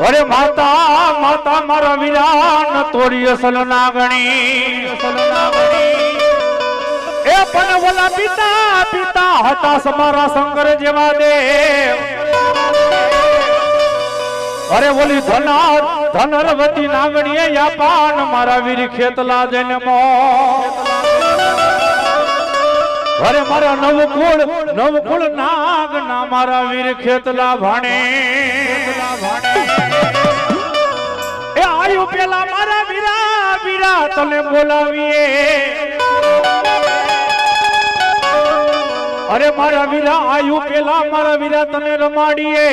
અરે માતા માતા મારા વિરાન તોરી અસલ નાગણી એ પણ ઓલા પિતા પિતા હતા સમારા શંકર જેવા દેવ અરે ઓલી ધનરવતી નાગણીએ યાપાન મારા વીર ખેતલા જન્મો અરે મારા નવકુળ નાગ ના મારા વીર ખેતલા ભાણે એ આયુ પેલા મારા વીરા વીરા તને બોલાવીએ અરે મારા વીરા આયુ પેલા મારા વીરા તને રમાડીએ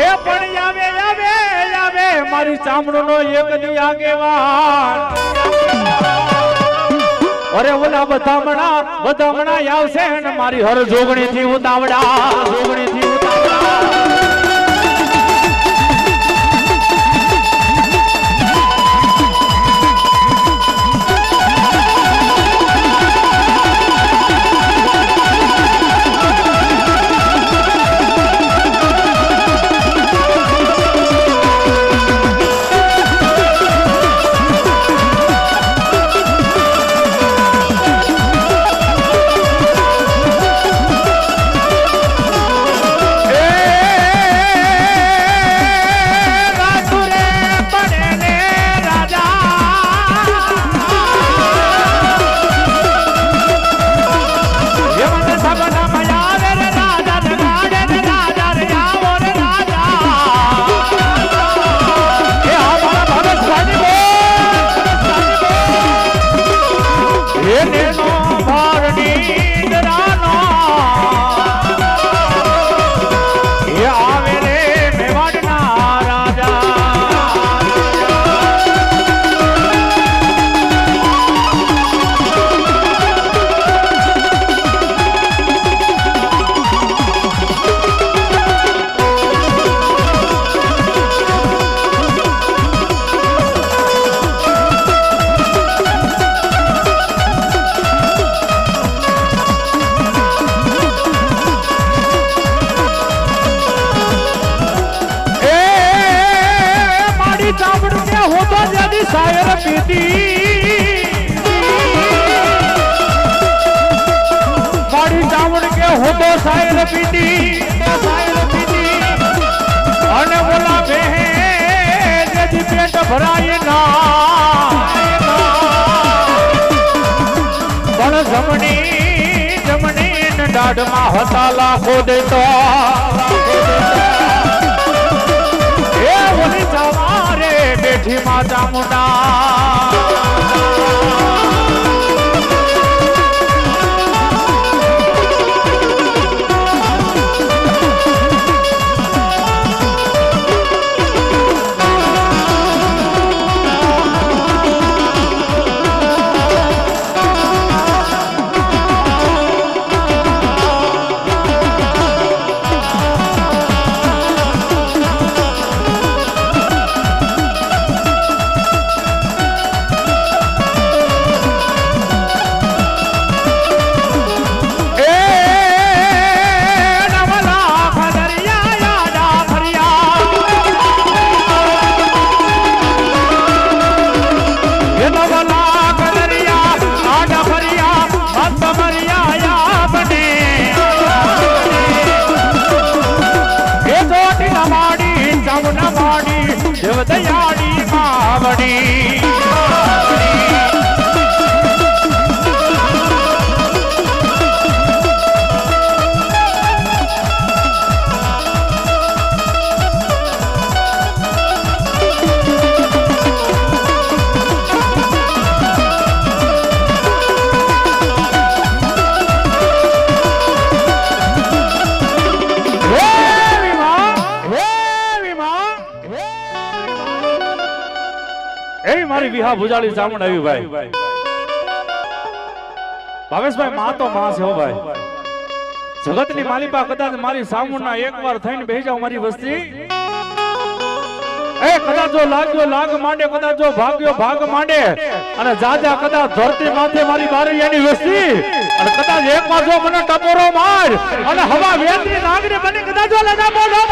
એ પણ આવે આવે આવે મારી ચામડનો એક દી આગેવાન અરે ઓલા બધામણા આવશે ને મારી હર જોગણી થી ઉતાવડા સાયર પીતી મારી ચામડ કે હું તો સાયર પીતી અને બોલા બે જેથી પેટ ભરાય ના પણ જમણી દાઢમાં હતા લાખો દેતો એ ઓલી સવારે બેઠી માતા મુંડા દયાળી માવડી મારી વિહા ભુજાળી ચામડ આવી ભાઈ ભાવેશભાઈ માં તો માં છે હો ભાઈ જગતની માલિકા કદાચ મારી સામુના એકવાર થઈને બેહી જાવ મારી વસ્તી એ કદાચ જો લાગ્યો લાગ માંડે કદાચ જો ભાગ્યો ભાગ માંડે અને જાજા કદાચ ધરતી માથે મારી બારૈયાની વસ્તી અને કદાચ એકવાર જો મને ટપોરો માર અને હવા વેતી નાગરે બની કદાચ જો લજા બોલો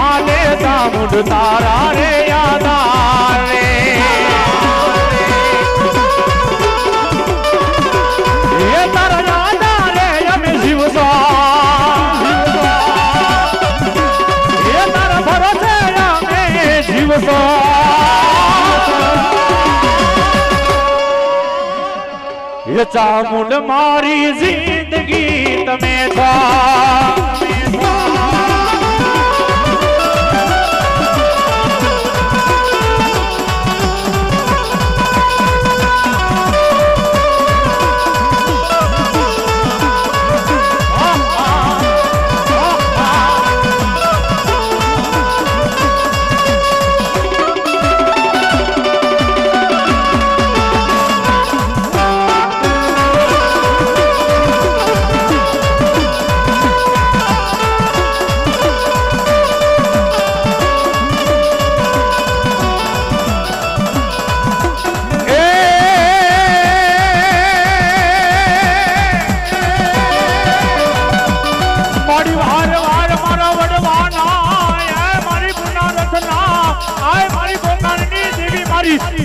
માલે ચામુંડ તારા રે યાદ આવે એ તારા યાદ આવે અમે જીવતો એ તારા ભરોસે અમે જીવતો એ ચામુંડ મારી જિંદગી તમે છો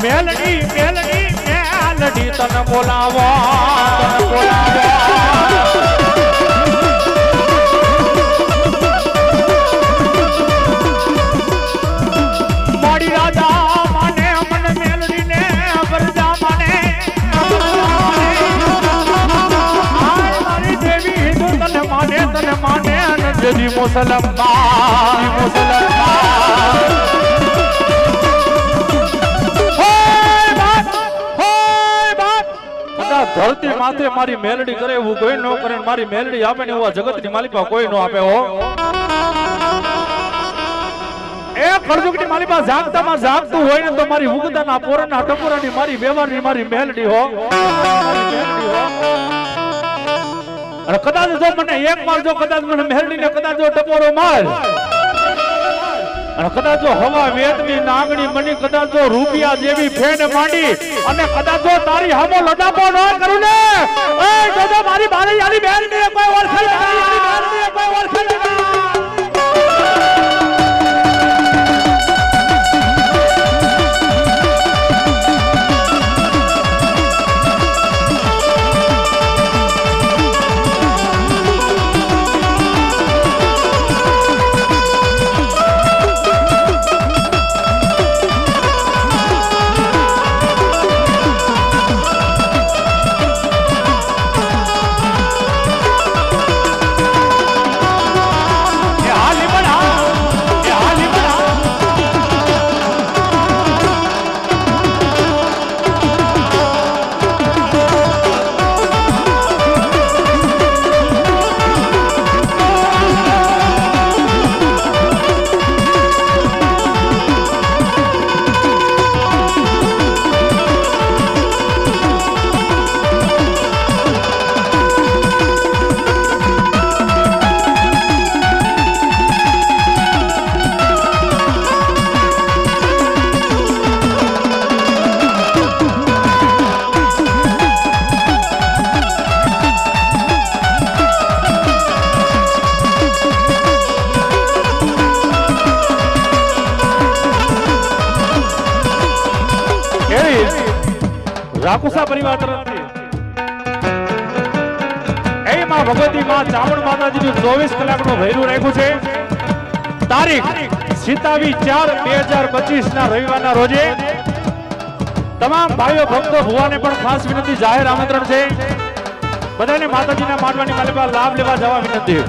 મેલડી મેલડી મેલડી તને બોલાવો મારી રાજા માને મને મેલડી ને વરજા માને મારી દેવી હિન્દુ તને માને અને દેવી મુસલમાન ધરતી માથે મારી મેલડી કરે એવું કોઈ ન કરે મારી મેલડી આપે ને એવા જગતની માલિકા કોઈ ન આપે હો એ કળજુગની માલિકા જાગતામાં જાગતું હોય ને તો મારી ઉગતાના પોરાના ટપોરાની મારી વ્યવહારની મારી મેલડી હો અને કદાચ જો મને એક વાર જો કદાચ મને મેલડીને કદાચ જો ટપોરો માર અને કદાચ જો હવા વેદની નાગણી મની કદાચ જો રૂપિયા જેવી ફેણ માંડી અને કદાચ જો તારી હામો લડાપો ન કરું ને એ જોજો મારી બારી યાલી બેન ને કોઈ ઓળખે રાકુસા પરિવાર તરફથી એ માં ભગવતી માં ચામુંડ માતાજીનું 24 કલાકનું ભૈરું રાખ્યું છે તારીખ 27/4/2025 ના રવિવારના રોજે તમામ ભાઈઓ ભક્તો ભુવાને પણ ખાસ વિનંતી જાહેર આમંત્રણ છે બધાને માતાજીના માંડવાની માલિકા લાભ લેવા જવા વિનંતી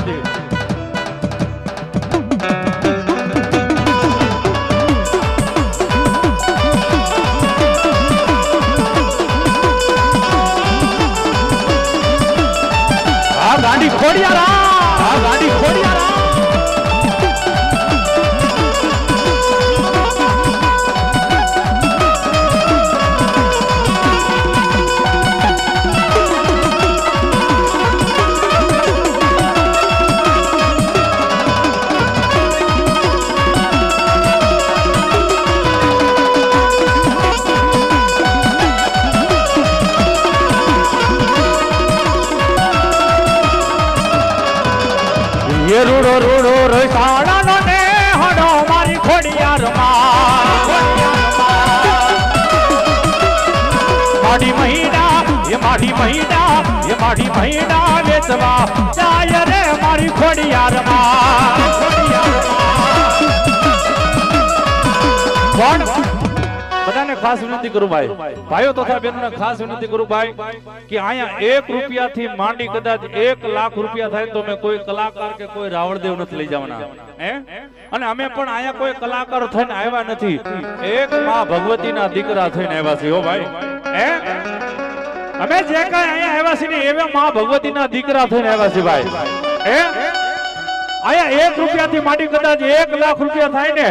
ગાડી ખોડિયારા ગાડી ખોડિયારા માઢી મહિના વેચવા જાય રે મારી ખોડિયારમાં કોણ બધાને ખાસ વિનંતી કરું ભાઈઓ તથા બહેનોને ખાસ વિનંતી કરું ભાઈ કે અહીંયા 1 રૂપિયાથી માંડી કદાચ 1 લાખ રૂપિયા થાય તો મેં કોઈ કલાકાર કે કોઈ રાવણદેવ નથી લઈ જવાના અને અમે પણ અહીંયા કોઈ કલાકાર થઈને આવ્યા નથી એક માં ભગવતીના દીકરા થઈને આવ્યા છે હો ભાઈ અમે જે કઈ અહીંયા આવ્યા છીએ ને એવા માં ભગવતીના દીકરા થઈને આવ્યા છે ભાઈ અહીંયા 1 રૂપિયાથી માંડી કદાચ 1 લાખ રૂપિયા થાય ને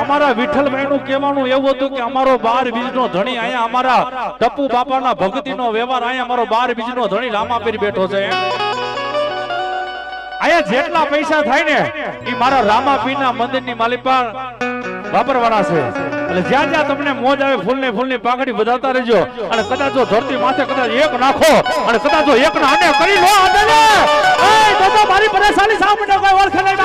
અમારા વિઠ્ઠલભાઈ નું કહેવાનું એવું હતું કે અમારો 12 બીજનો ધણી અહીંયા અમારા ટપુ બાપાના ભક્તિનો વ્યવહાર અહીંયા અમારો 12 બીજનો ધણી રામાપીર બેઠો છે અહીંયા જેટલા પૈસા થાય ને એ મારા રામાપીરના મંદિરની માલિકા વાપરવાના છે એટલે જ્યાં જ્યાં તમને મોજ આવે ફૂલની પાઘડી વધારતા રહેજો અને કદાચ જો ધરતી માથે કદાચ 1 નાખો અને કદાચ જો 1 ના આને કરી લો આદલે એ તો મારી પરેશાની સામે કોઈ ઓળખે નહીં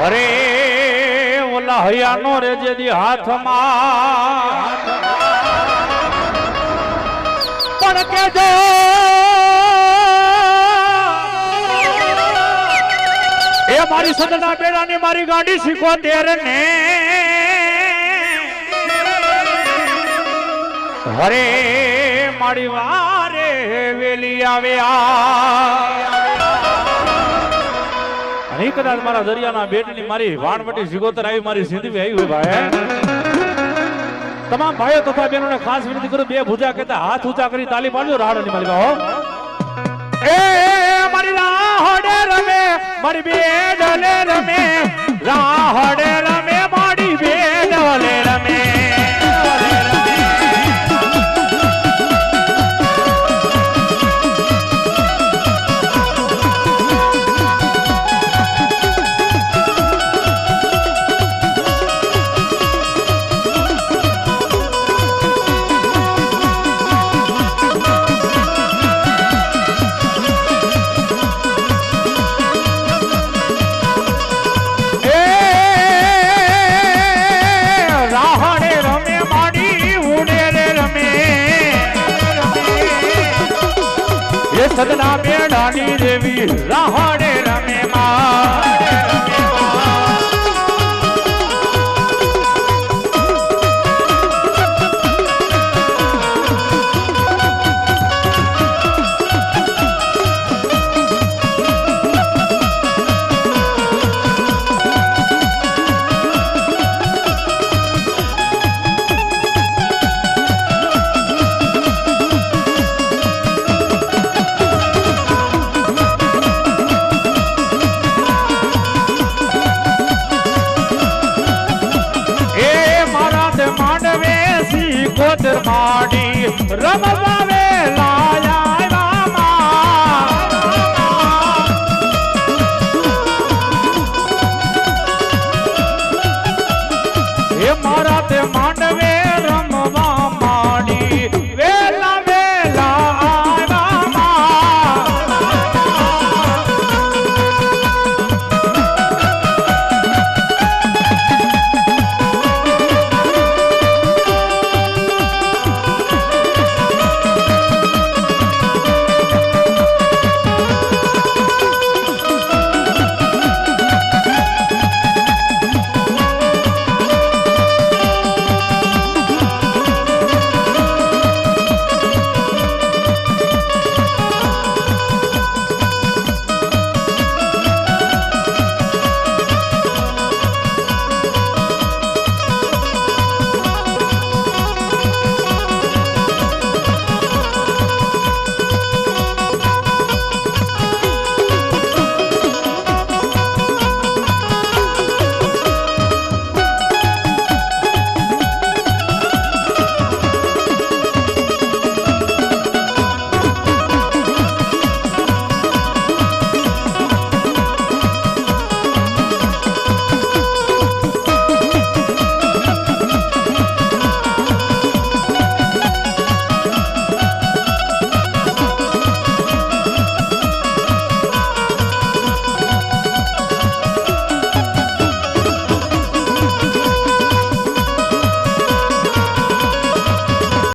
અરે ઓલા હૈયાનો રે જેદી હાથમાં પણ કેજો એ મારી સદના બેડાની મારી ગાડી 75 ને હરે મારી વારે વેલી આવ્યા અહીં કદાચ મારા દરિયાના બેટની મારી વાણવટી સિગોતર આવી મારી સિંધવી આવી હોય ભાઈ તમામ ભાઈઓ તથા બહેનોને ખાસ વિનંતી કરું 2 ભુજા કહેતા હાથ ઊંચા કરી તાલી પાડજો રાહડની માલિકા હો એ મારી રાહડે રમે મારી બેડલે રમે રાહડે રમે મારી બેડલે રમે સદના બેડાની દેવી રાહડે રમે માંડવે સી કોતર માડી રમવાવે